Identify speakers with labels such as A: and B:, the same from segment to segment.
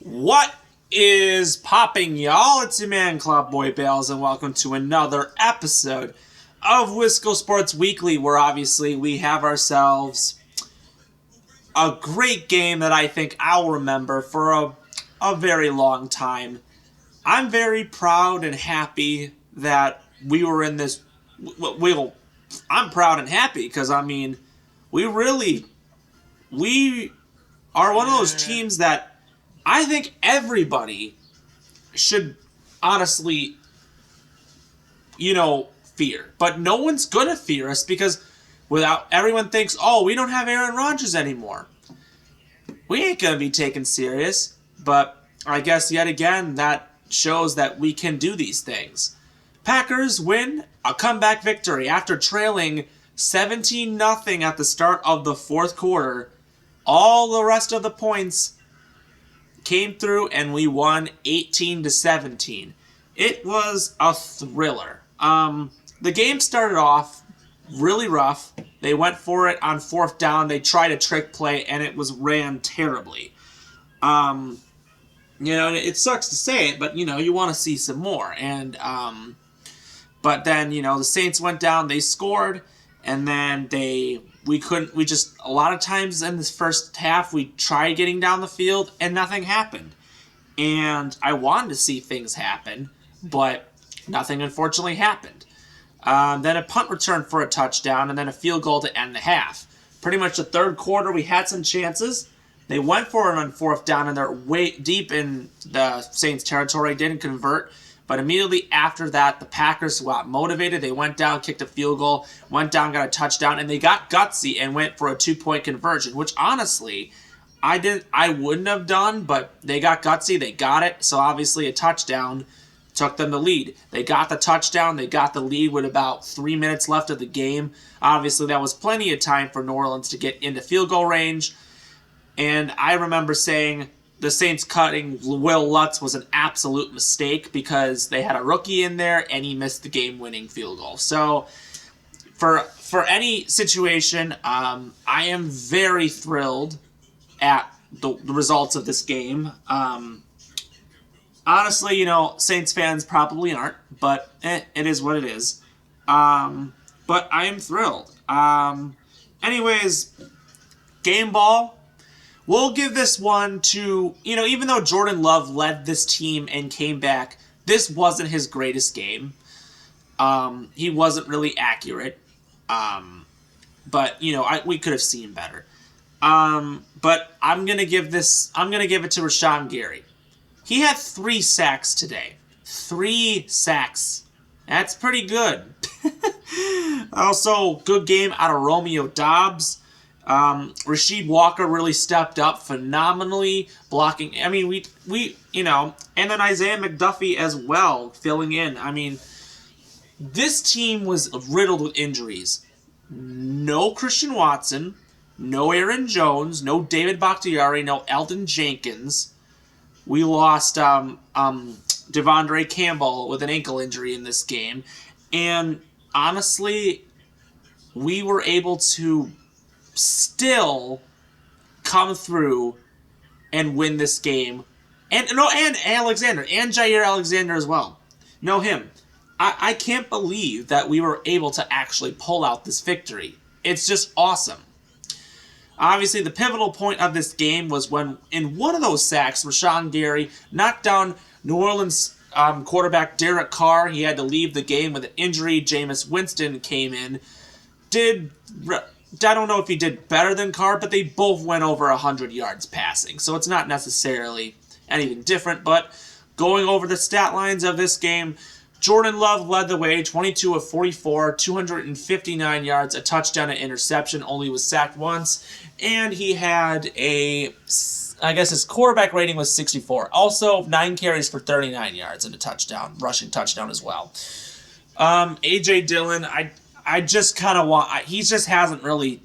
A: What is popping, y'all? It's your man, Cloudboy Bales, and welcome to another episode of Wisco Sports Weekly, where obviously we have ourselves a great game that I think I'll remember for a very long time. I'm very proud and happy that we were in this. I'm proud and happy because, we are one of those teams that I think everybody should honestly, fear. But no one's gonna fear us because everyone thinks, oh, we don't have Aaron Rodgers anymore. We ain't gonna be taken serious. But I guess yet again that shows that we can do these things. Packers win a comeback victory after trailing 17-0 at the start of the fourth quarter. All the rest of the points came through and we won 18-17. It was a thriller. The game started off really rough. They went for it on fourth down. They tried a trick play and it was ran terribly. It sucks to say it, but you want to see some more. And but then the Saints went down. They scored, and then a lot of times in this first half, we tried getting down the field and nothing happened. And I wanted to see things happen, but nothing unfortunately happened. Then a punt return for a touchdown, and then a field goal to end the half. Pretty much the third quarter, we had some chances. They went for it on fourth down, and they're way deep in the Saints territory, didn't convert. But immediately after that, the Packers got motivated. They went down, kicked a field goal, went down, got a touchdown, and they got gutsy and went for a 2-point conversion, which honestly, I wouldn't have done, but they got gutsy, they got it, so obviously a touchdown took them the lead. They got the touchdown, they got the lead with about 3 minutes left of the game. Obviously, that was plenty of time for New Orleans to get into field goal range, and I remember saying the Saints cutting Will Lutz was an absolute mistake because they had a rookie in there and he missed the game-winning field goal. So for any situation, I am very thrilled at the results of this game. Honestly, Saints fans probably aren't, but it is what it is. But I am thrilled. Anyways, game ball. We'll give this one to, even though Jordan Love led this team and came back, this wasn't his greatest game. He wasn't really accurate. But, we could have seen better. But I'm going to give it to Rashawn Gary. He had 3 sacks today. 3 sacks. That's pretty good. Also, good game out of Romeo Doubs. Rasheed Walker really stepped up phenomenally, blocking. I mean, and then Isaiah McDuffie as well, filling in. I mean, this team was riddled with injuries. No Christian Watson, no Aaron Jones, no David Bakhtiari, no Elton Jenkins. We lost Devondre Campbell with an ankle injury in this game. And honestly, we were able to still come through and win this game. And Alexander, and Jair Alexander as well. No, him. I can't believe that we were able to actually pull out this victory. It's just awesome. Obviously, the pivotal point of this game was when, in one of those sacks, Rashawn Gary knocked down New Orleans quarterback Derek Carr. He had to leave the game with an injury. Jameis Winston came in. I don't know if he did better than Carr, but they both went over 100 yards passing. So it's not necessarily anything different. But going over the stat lines of this game, Jordan Love led the way, 22 of 44, 259 yards, a touchdown, and interception, only was sacked once. And he had his quarterback rating was 64. Also, 9 carries for 39 yards and a touchdown, rushing touchdown as well. A.J. Dillon, I just kind of he just hasn't really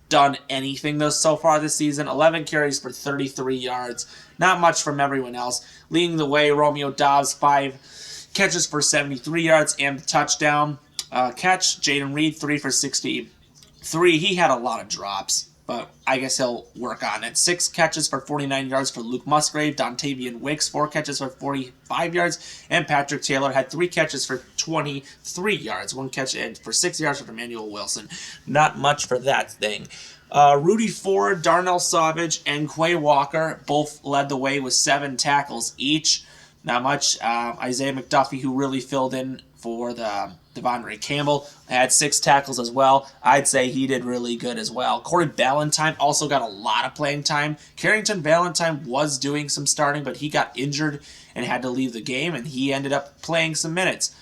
A: done anything so far this season. 11 carries for 33 yards. Not much from everyone else. Leading the way, Romeo Doubs, 5 catches for 73 yards and the touchdown. Catch, Jaden Reed, 3 for 63. He had a lot of drops. but I guess he'll work on it. 6 catches for 49 yards for Luke Musgrave. Dontavian Wicks, 4 catches for 45 yards. And Patrick Taylor had 3 catches for 23 yards. 1 catch for 6 yards for Emmanuel Wilson. Not much for that thing. Rudy Ford, Darnell Savage, and Quay Walker both led the way with 7 tackles each. Not much. Isaiah McDuffie, who really filled in for the Devondre Campbell, had 6 tackles as well. I'd say he did really good as well. Corey Ballantyne also got a lot of playing time. Carrington Valentine was doing some starting, but he got injured and had to leave the game, and he ended up playing some minutes.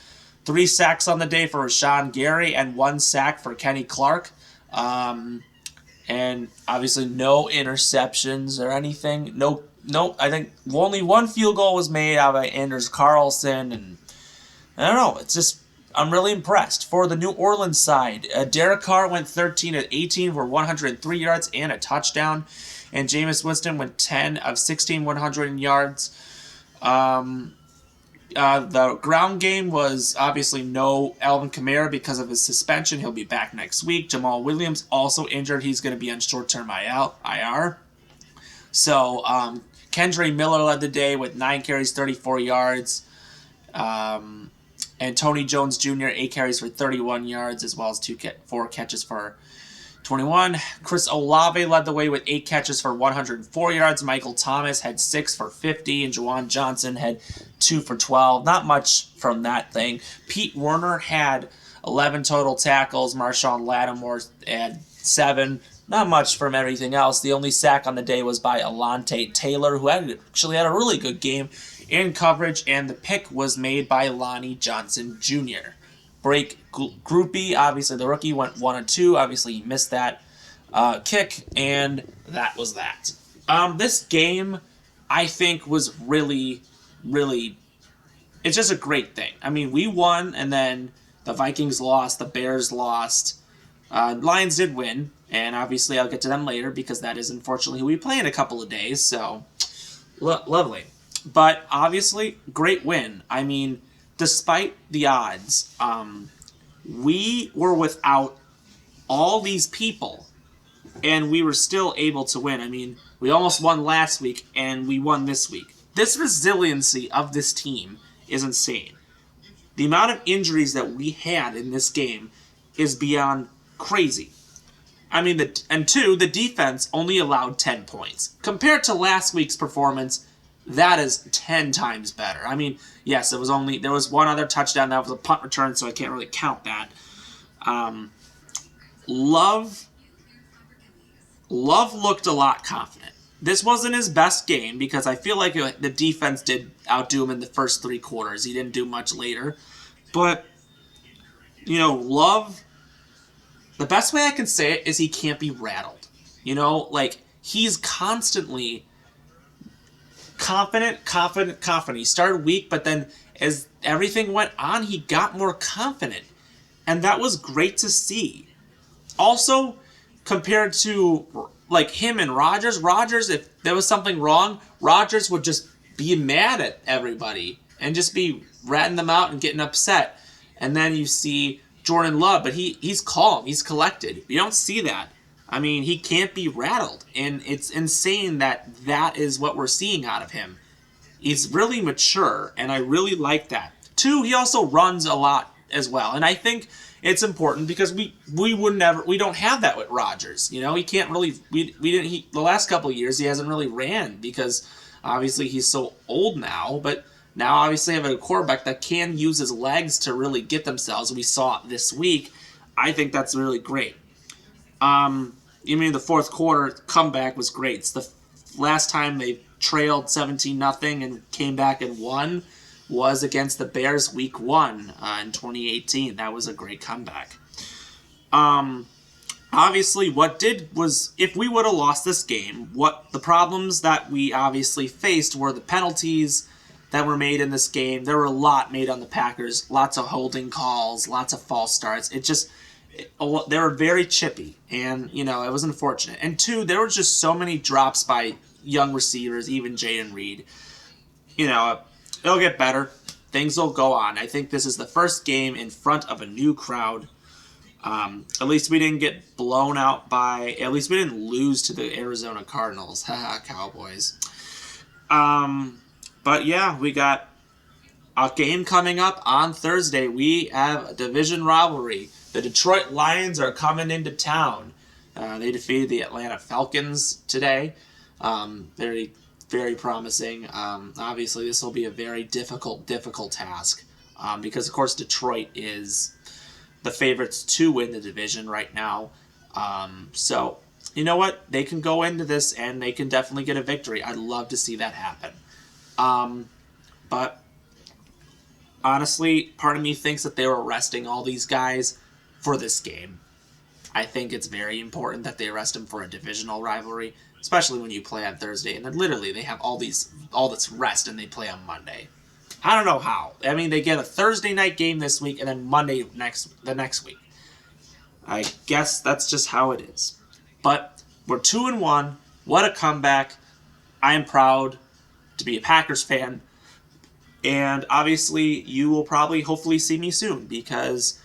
A: 3 sacks on the day for Rashawn Gary and 1 sack for Kenny Clark. And obviously no interceptions or anything. No, I think only 1 field goal was made out by Anders Carlson, and I don't know. It's just, I'm really impressed. For the New Orleans side, Derek Carr went 13 of 18 for 103 yards and a touchdown, and Jameis Winston went 10 of 16, 100 yards. The ground game was obviously no Alvin Kamara because of his suspension. He'll be back next week. Jamal Williams also injured. He's going to be on short-term IR. So Kendre Miller led the day with 9 carries, 34 yards. And Tony Jones Jr., 8 carries for 31 yards, as well as 4 catches for 21. Chris Olave led the way with 8 catches for 104 yards. Michael Thomas had 6 for 50, and Juwan Johnson had 2 for 12. Not much from that thing. Pete Werner had 11 total tackles. Marshawn Lattimore had 7. Not much from everything else. The only sack on the day was by Alontae Taylor, who actually had a really good game in coverage, and the pick was made by Lonnie Johnson Jr. Break Groupie, obviously the rookie, went 1 and 2. Obviously he missed that kick, and that was that. This game, I think, was really, really, it's just a great thing. I mean, we won, and then the Vikings lost, the Bears lost. Lions did win, and obviously I'll get to them later because that is unfortunately who we play in a couple of days, so lovely. But obviously, great win. I mean, despite the odds, we were without all these people, and we were still able to win. I mean, we almost won last week, and we won this week. This resiliency of this team is insane. The amount of injuries that we had in this game is beyond crazy. I mean, the defense only allowed 10 points. Compared to last week's performance, that is 10 times better. I mean, yes, there was one other touchdown that was a punt return, so I can't really count that. Love looked a lot confident. This wasn't his best game because I feel like the defense did outdo him in the first 3 quarters. He didn't do much later. But, Love, the best way I can say it is he can't be rattled. He's constantly confident. He started weak, but then as everything went on, he got more confident. And that was great to see. Also, compared to him and Rodgers, if there was something wrong, Rodgers would just be mad at everybody and just be ratting them out and getting upset. And then you see Jordan Love, but he's calm, he's collected. You don't see that. I mean, he can't be rattled, and it's insane that is what we're seeing out of him. He's really mature, and I really like that. 2, he also runs a lot as well, and I think it's important because we don't have that with Rodgers. He can't really, the last couple of years he hasn't really ran because obviously he's so old now, but now obviously having a quarterback that can use his legs to really get themselves. We saw it this week. I think that's really great. The fourth quarter comeback was great. It's the last time they trailed 17-0 and came back and won was against the Bears week 1 in 2018. That was a great comeback. Obviously, if we would have lost this game, the problems that we obviously faced were the penalties that were made in this game. There were a lot made on the Packers, lots of holding calls, lots of false starts. They were very chippy, and, it was unfortunate. And 2, there were just so many drops by young receivers, even Jayden Reed. It'll get better. Things will go on. I think this is the first game in front of a new crowd. At least we didn't get blown out by. At least we didn't lose to the Arizona Cardinals. Haha, Cowboys. But yeah, we got a game coming up on Thursday. We have a division rivalry. The Detroit Lions are coming into town. They defeated the Atlanta Falcons today. Very, very promising. Obviously, this will be a very difficult task because, of course, Detroit is the favorites to win the division right now. So, you know what? They can go into this and they can definitely get a victory. I'd love to see that happen. But honestly, part of me thinks that they were resting all these guys for this game. I think it's very important that they rest them for a divisional rivalry, especially when you play on Thursday. And then literally they have all this rest and they play on Monday. I don't know how. I mean, they get a Thursday night game this week and then Monday the next week. I guess that's just how it is. But we're 2-1. What a comeback. I am proud to be a Packers fan. And obviously, you will probably hopefully see me soon because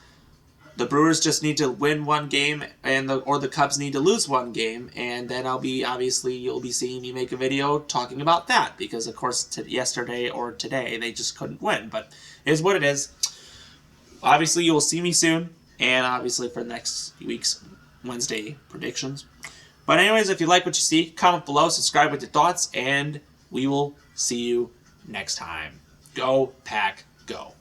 A: the Brewers just need to win one game or the Cubs need to lose one game, and then you'll be seeing me make a video talking about that because, of course, yesterday or today they just couldn't win, but it is what it is. Obviously, you will see me soon, and obviously for next week's Wednesday predictions. But anyways, if you like what you see, comment below, subscribe with your thoughts, and we will see you next time. Go Pack, go.